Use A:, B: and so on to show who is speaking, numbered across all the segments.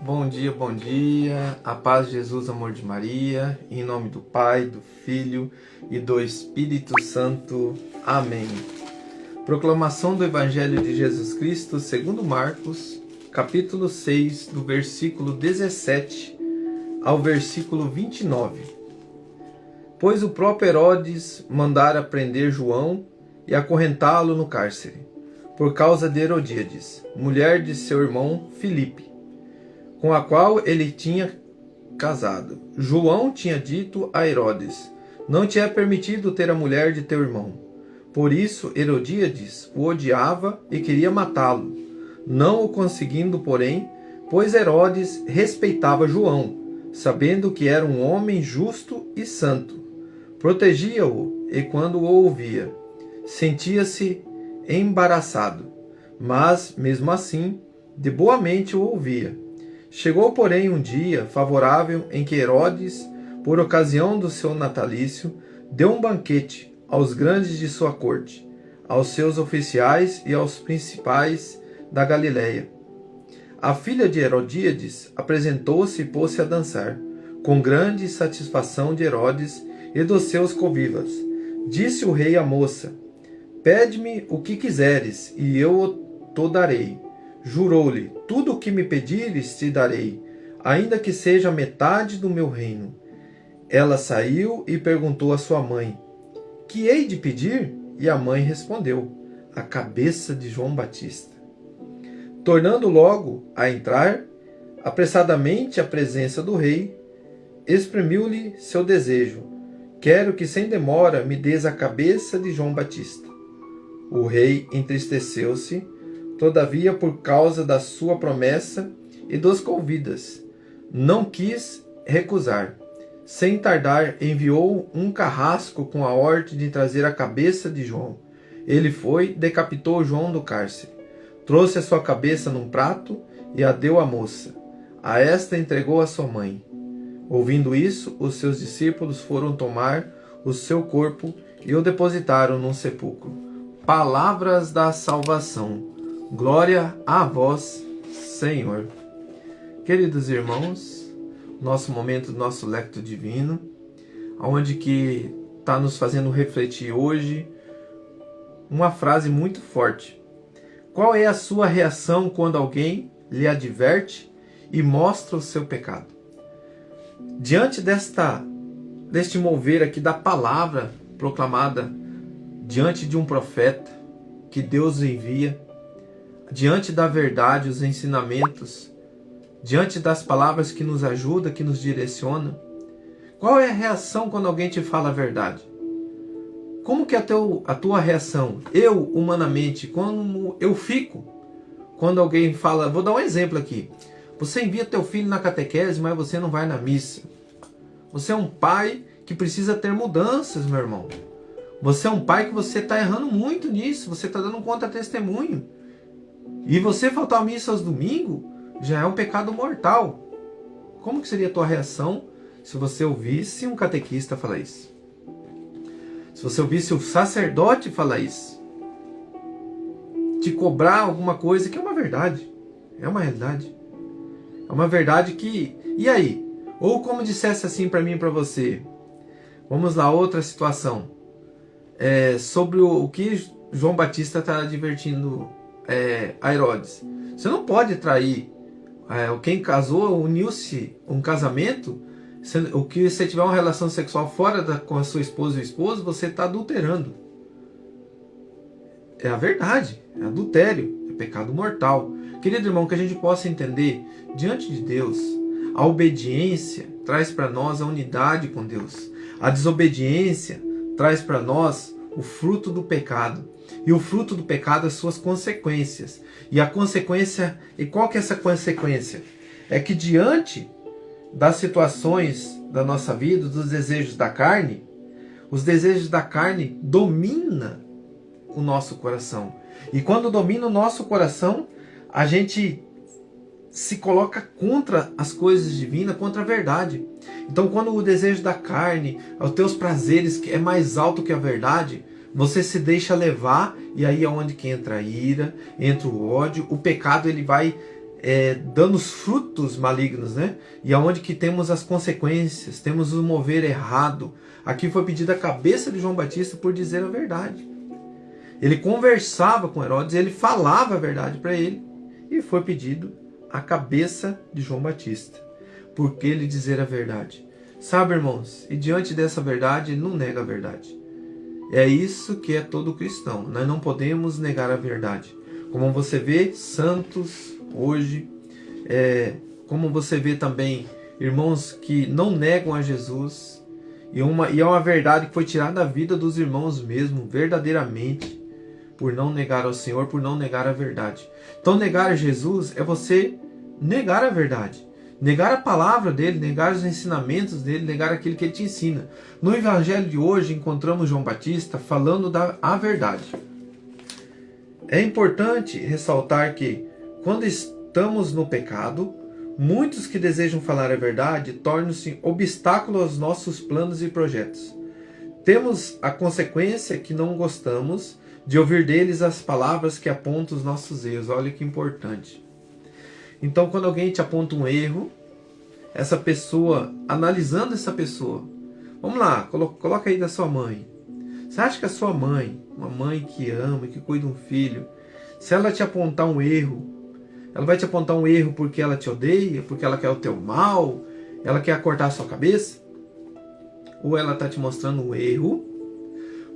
A: Bom dia, a paz de Jesus, amor de Maria, em nome do Pai, do Filho e do Espírito Santo. Amém. Proclamação do Evangelho de Jesus Cristo segundo Marcos, capítulo 6, do versículo 17 ao versículo 29. Pois o próprio Herodes mandara prender João e acorrentá-lo no cárcere, por causa de Herodíades, mulher de seu irmão Filipe, com a qual ele tinha casado. João tinha dito a Herodes: não te é permitido ter a mulher de teu irmão. Por isso Herodíades o odiava e queria matá-lo, não o conseguindo, porém, pois Herodes respeitava João, sabendo que era um homem justo e santo. Protegia-o, e quando o ouvia, sentia-se embaraçado, mas, mesmo assim, de boa mente o ouvia. Chegou, porém, um dia favorável em que Herodes, por ocasião do seu natalício, deu um banquete aos grandes de sua corte, aos seus oficiais e aos principais da Galiléia. A filha de Herodíades apresentou-se e pôs-se a dançar, com grande satisfação de Herodes e dos seus convivas. Disse o rei à moça: pede-me o que quiseres, e eu o darei. Jurou-lhe: tudo o que me pedires te darei, ainda que seja metade do meu reino. Ela saiu e perguntou à sua mãe: que hei de pedir? E a mãe respondeu: a cabeça de João Batista. Tornando logo a entrar, apressadamente à presença do rei, exprimiu-lhe seu desejo: quero que sem demora me des a cabeça de João Batista. O rei entristeceu-se, todavia, por causa da sua promessa e dos convidas, não quis recusar. Sem tardar, enviou um carrasco com a ordem de trazer a cabeça de João. Ele foi, decapitou João do cárcere, trouxe a sua cabeça num prato e a deu à moça. A esta entregou a sua mãe. Ouvindo isso, os seus discípulos foram tomar o seu corpo e o depositaram num sepulcro. Palavras da salvação. Glória a vós, Senhor. Queridos irmãos, nosso momento, nosso lecto divino, onde que está nos fazendo refletir hoje uma frase muito forte. Qual é a sua reação quando alguém lhe adverte e mostra o seu pecado? Diante deste mover aqui da palavra proclamada diante de um profeta que Deus envia, diante da verdade, os ensinamentos, diante das palavras que nos ajudam, que nos direcionam, qual é a reação quando alguém te fala a verdade? Como que é a tua reação? Eu, humanamente, como eu fico quando alguém fala... Vou dar um exemplo aqui. Você envia teu filho na catequese, mas você não vai na missa. Você é um pai que precisa ter mudanças, meu irmão. Você é um pai que você está errando muito nisso. Você está dando um contra-testemunho. E você faltar a missa aos domingos já é um pecado mortal. Como que seria a tua reação se você ouvisse um catequista falar isso? Se você ouvisse o sacerdote falar isso? Te cobrar alguma coisa que é uma verdade. É uma realidade. É uma verdade que... E aí? Ou como dissesse assim para mim e para você. Vamos lá, outra situação. Sobre o que João Batista está advertindo a Herodes. Você não pode trair. Quem casou, uniu-se um casamento. O que você tiver uma relação sexual fora com a sua esposa ou esposo, você está adulterando. É a verdade. É adultério. É pecado mortal. Querido irmão, que a gente possa entender, diante de Deus, a obediência traz para nós a unidade com Deus. A desobediência traz para nós o fruto do pecado. E o fruto do pecado, as suas consequências. E a consequência, e qual que é essa consequência? É que diante das situações da nossa vida, dos desejos da carne, os desejos da carne dominam o nosso coração. E quando domina o nosso coração, a gente se coloca contra as coisas divinas, contra a verdade. Então quando o desejo da carne, os teus prazeres, que é mais alto que a verdade, você se deixa levar, e aí é onde que entra a ira, entra o ódio, o pecado ele vai dando os frutos malignos, né? E aonde que temos as consequências, temos o mover errado. Aqui foi pedida a cabeça de João Batista por dizer a verdade. Ele conversava com Herodes, ele falava a verdade para ele, e foi pedido a cabeça de João Batista, porque ele dizer a verdade. Sabe, irmãos, e diante dessa verdade, ele não nega a verdade. É isso que é todo cristão. Nós não podemos negar a verdade. Como você vê, santos hoje, como você vê também irmãos que não negam a Jesus, e é uma verdade que foi tirada da vida dos irmãos mesmo, verdadeiramente, por não negar ao Senhor, por não negar a verdade. Então negar a Jesus é você negar a verdade, negar a palavra dele, negar os ensinamentos dele, negar aquilo que ele te ensina. No evangelho de hoje encontramos João Batista falando a verdade. É importante ressaltar que quando estamos no pecado, muitos que desejam falar a verdade tornam-se obstáculo aos nossos planos e projetos. Temos a consequência que não gostamos de ouvir deles as palavras que apontam os nossos erros. Olha que importante. Então, quando alguém te aponta um erro, essa pessoa, analisando essa pessoa, vamos lá, coloca aí da sua mãe. Você acha que a sua mãe, uma mãe que ama, que cuida de um filho, se ela te apontar um erro, ela vai te apontar um erro porque ela te odeia, porque ela quer o teu mal, ela quer cortar a sua cabeça? Ou ela está te mostrando um erro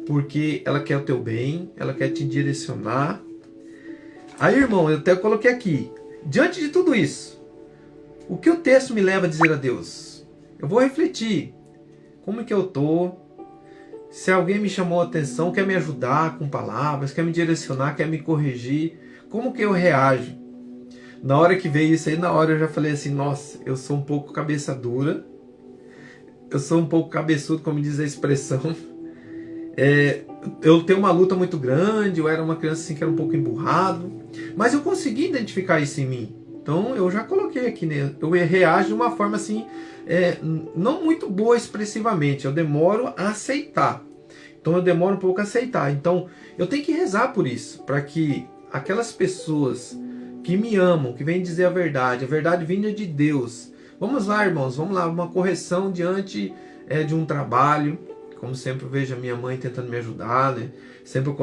A: porque ela quer o teu bem, ela quer te direcionar? Aí, irmão, eu até coloquei aqui, diante de tudo isso, o que o texto me leva a dizer a Deus? Eu vou refletir. Como que eu estou? Se alguém me chamou a atenção, quer me ajudar com palavras, quer me direcionar, quer me corrigir, como que eu reajo? Na hora que veio isso aí, na hora eu já falei assim, nossa, eu sou um pouco cabeça dura, eu sou um pouco cabeçudo, como diz a expressão. Eu tenho uma luta muito grande, eu era uma criança assim que era um pouco emburrado, mas eu consegui identificar isso em mim. Então eu já coloquei aqui, né? Eu reajo de uma forma assim, não muito boa expressivamente, eu demoro a aceitar. Então eu demoro um pouco a aceitar. Então eu tenho que rezar por isso, para que aquelas pessoas que me amam, que vêm dizer a verdade vinda de Deus. Vamos lá, irmãos, vamos lá, uma correção diante de um trabalho. Como sempre eu vejo a minha mãe tentando me ajudar, né? Sempre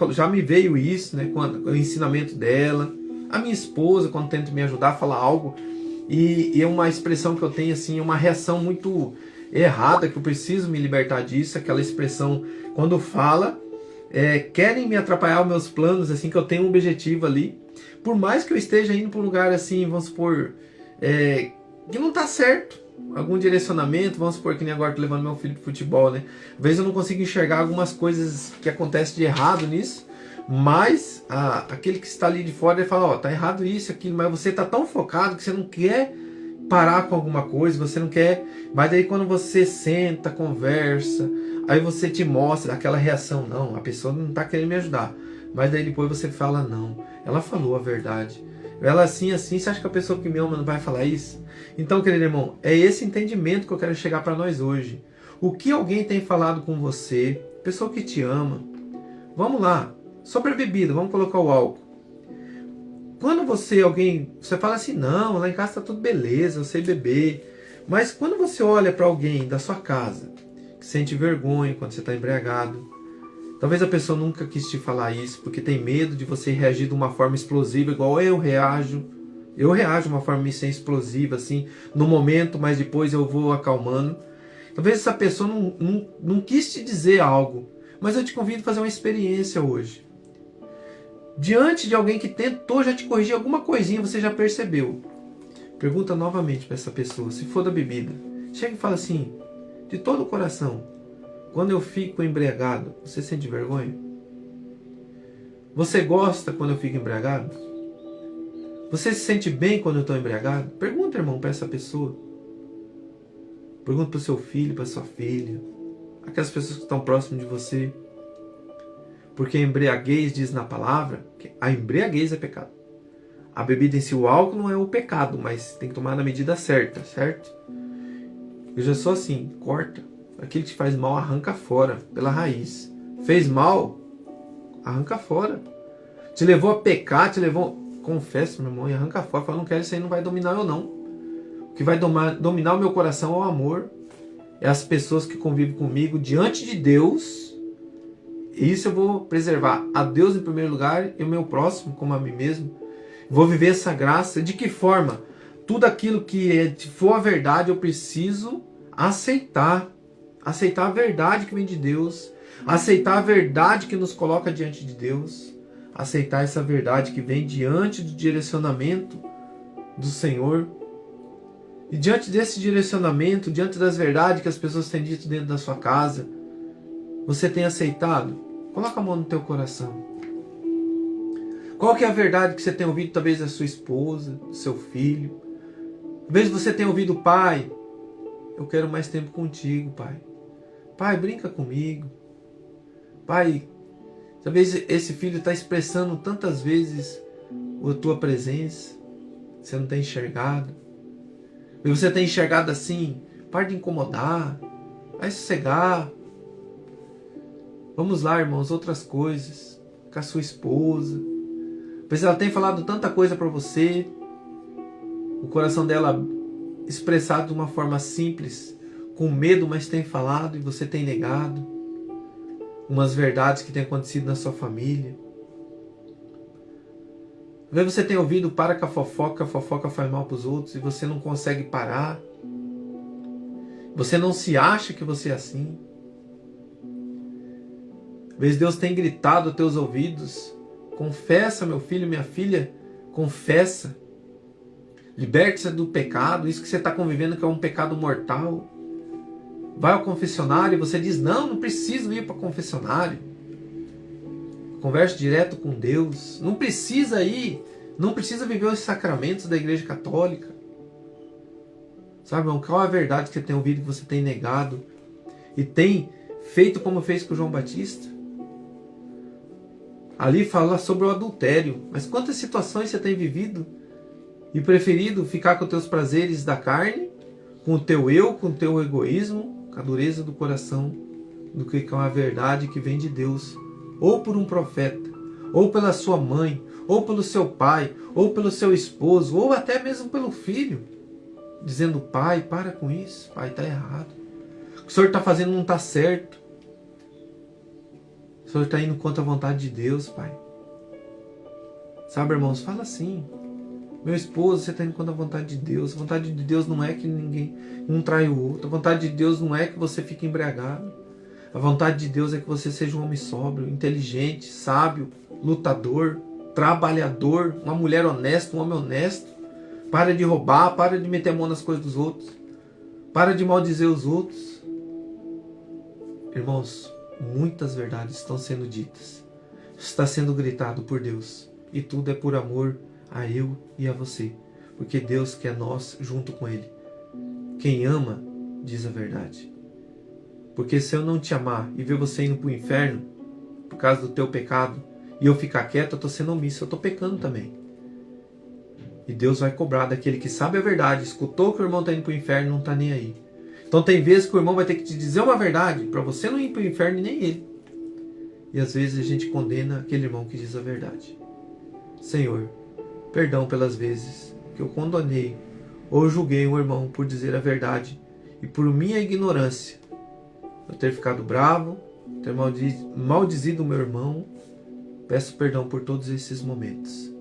A: já me veio isso, né? Com o ensinamento dela. A minha esposa, quando tenta me ajudar, fala algo. E é uma expressão que eu tenho, assim, uma reação muito errada, que eu preciso me libertar disso. Aquela expressão, quando fala, querem me atrapalhar os meus planos, assim, que eu tenho um objetivo ali. Por mais que eu esteja indo para um lugar, assim, vamos supor, que não está certo. Algum direcionamento, vamos supor que nem agora tô levando meu filho pro futebol, né? Às vezes eu não consigo enxergar algumas coisas que acontecem de errado nisso, mas aquele que está ali de fora, ele fala, tá errado isso, aquilo, mas você tá tão focado que você não quer parar com alguma coisa, você não quer, mas daí quando você senta, conversa, aí você te mostra aquela reação, não, a pessoa não tá querendo me ajudar, mas daí depois você fala, não, ela falou a verdade. Ela assim, você acha que a pessoa que me ama não vai falar isso? Então, querido irmão, é esse entendimento que eu quero chegar para nós hoje. O que alguém tem falado com você, pessoa que te ama, vamos lá, sobre a bebida, vamos colocar o álcool. Quando você fala assim, não, lá em casa tá tudo beleza, eu sei beber. Mas quando você olha para alguém da sua casa, que sente vergonha quando você está embriagado, talvez a pessoa nunca quis te falar isso, porque tem medo de você reagir de uma forma explosiva, igual eu reajo. Eu reajo de uma forma meio explosiva, assim, no momento, mas depois eu vou acalmando. Talvez essa pessoa não quis te dizer algo, mas eu te convido a fazer uma experiência hoje. Diante de alguém que tentou já te corrigir alguma coisinha, você já percebeu. Pergunta novamente para essa pessoa, se for da bebida. Chega e fala assim, de todo o coração, quando eu fico embriagado, você sente vergonha? Você gosta quando eu fico embriagado? Você se sente bem quando eu estou embriagado? Pergunta, irmão, para essa pessoa. Pergunta para o seu filho, para sua filha. Aquelas pessoas que estão próximas de você. Porque a embriaguez diz na palavra que a embriaguez é pecado. A bebida em si, o álcool não é o pecado, mas tem que tomar na medida certa, certo? Eu já sou assim, corta. Aquilo que te faz mal, arranca fora, pela raiz. Fez mal, arranca fora. Te levou a pecar, confessa, meu irmão, e arranca fora. Fala, não quero, isso aí não vai dominar eu não. O que vai dominar o meu coração é o amor. É as pessoas que convivem comigo diante de Deus. E isso eu vou preservar a Deus em primeiro lugar e o meu próximo como a mim mesmo. Vou viver essa graça. De que forma? Tudo aquilo que for a verdade eu preciso aceitar. Aceitar a verdade que vem de Deus. Aceitar a verdade que nos coloca diante de Deus. Aceitar essa verdade que vem diante do direcionamento do Senhor. E diante desse direcionamento, diante das verdades que as pessoas têm dito dentro da sua casa, você tem aceitado? Coloca a mão no teu coração. Qual que é a verdade que você tem ouvido, talvez, da sua esposa, do seu filho? Talvez você tenha ouvido, pai, eu quero mais tempo contigo, pai. Pai, brinca comigo. Pai, talvez esse filho está expressando tantas vezes a tua presença, você não tem enxergado. E você tem enxergado assim, para de incomodar, vai sossegar. Vamos lá, irmãos, outras coisas, com a sua esposa. Pois ela tem falado tanta coisa para você, o coração dela expressado de uma forma simples, com medo, mas tem falado e você tem negado. Umas verdades que têm acontecido na sua família. Talvez você tenha ouvido, para com a fofoca faz mal para os outros e você não consegue parar. Você não se acha que você é assim. Talvez Deus tenha gritado aos teus ouvidos, confessa, meu filho, minha filha, confessa. Liberte-se do pecado, isso que você está convivendo que é um pecado mortal. Vai ao confessionário e você diz, não preciso ir para o confessionário. Converse direto com Deus. Não precisa ir, não precisa viver os sacramentos da Igreja Católica. Sabe, irmão, qual é a verdade que você tem ouvido, que você tem negado e tem feito como fez com João Batista? Ali fala sobre o adultério, mas quantas situações você tem vivido e preferido ficar com os teus prazeres da carne, com o teu eu, com o teu egoísmo, com a dureza do coração, do que com a verdade que vem de Deus, ou por um profeta, ou pela sua mãe, ou pelo seu pai, ou pelo seu esposo, ou até mesmo pelo filho, dizendo, pai, para com isso, pai, está errado. O que o senhor está fazendo não está certo. O senhor está indo contra a vontade de Deus, pai. Sabe, irmãos, fala assim. Meu esposo, você está indo contra a vontade de Deus. A vontade de Deus não é que ninguém um trai o outro. A vontade de Deus não é que você fique embriagado. A vontade de Deus é que você seja um homem sóbrio, inteligente, sábio, lutador, trabalhador, uma mulher honesta, um homem honesto. Para de roubar, para de meter a mão nas coisas dos outros. Para de maldizer os outros. Irmãos, muitas verdades estão sendo ditas. Está sendo gritado por Deus. E tudo é por amor a eu e a você. Porque Deus quer nós junto com Ele. Quem ama, diz a verdade. Porque se eu não te amar e ver você indo para o inferno, por causa do teu pecado, e eu ficar quieto, eu estou sendo omisso, eu estou pecando também. E Deus vai cobrar daquele que sabe a verdade, escutou que o irmão está indo para o inferno e não está nem aí. Então tem vezes que o irmão vai ter que te dizer uma verdade, para você não ir para o inferno e nem ele. E às vezes a gente condena aquele irmão que diz a verdade. Senhor, perdão pelas vezes que eu condenei ou julguei um irmão por dizer a verdade e por minha ignorância. Eu ter ficado bravo, ter maldizido o meu irmão. Peço perdão por todos esses momentos.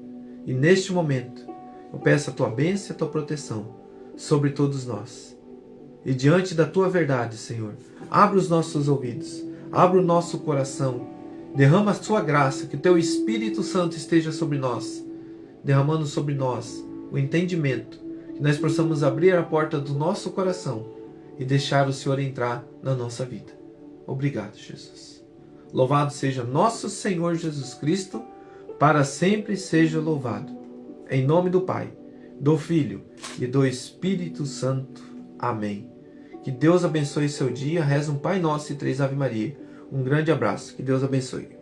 A: E neste momento, eu peço a tua bênção e a tua proteção sobre todos nós. E diante da tua verdade, Senhor, abre os nossos ouvidos, abre o nosso coração, derrama a tua graça, que o teu Espírito Santo esteja sobre nós, derramando sobre nós o entendimento, que nós possamos abrir a porta do nosso coração e deixar o Senhor entrar na nossa vida. Obrigado, Jesus. Louvado seja nosso Senhor Jesus Cristo, para sempre seja louvado. Em nome do Pai, do Filho e do Espírito Santo. Amém. Que Deus abençoe seu dia. Reza um Pai Nosso e 3 Ave Maria. Um grande abraço. Que Deus abençoe.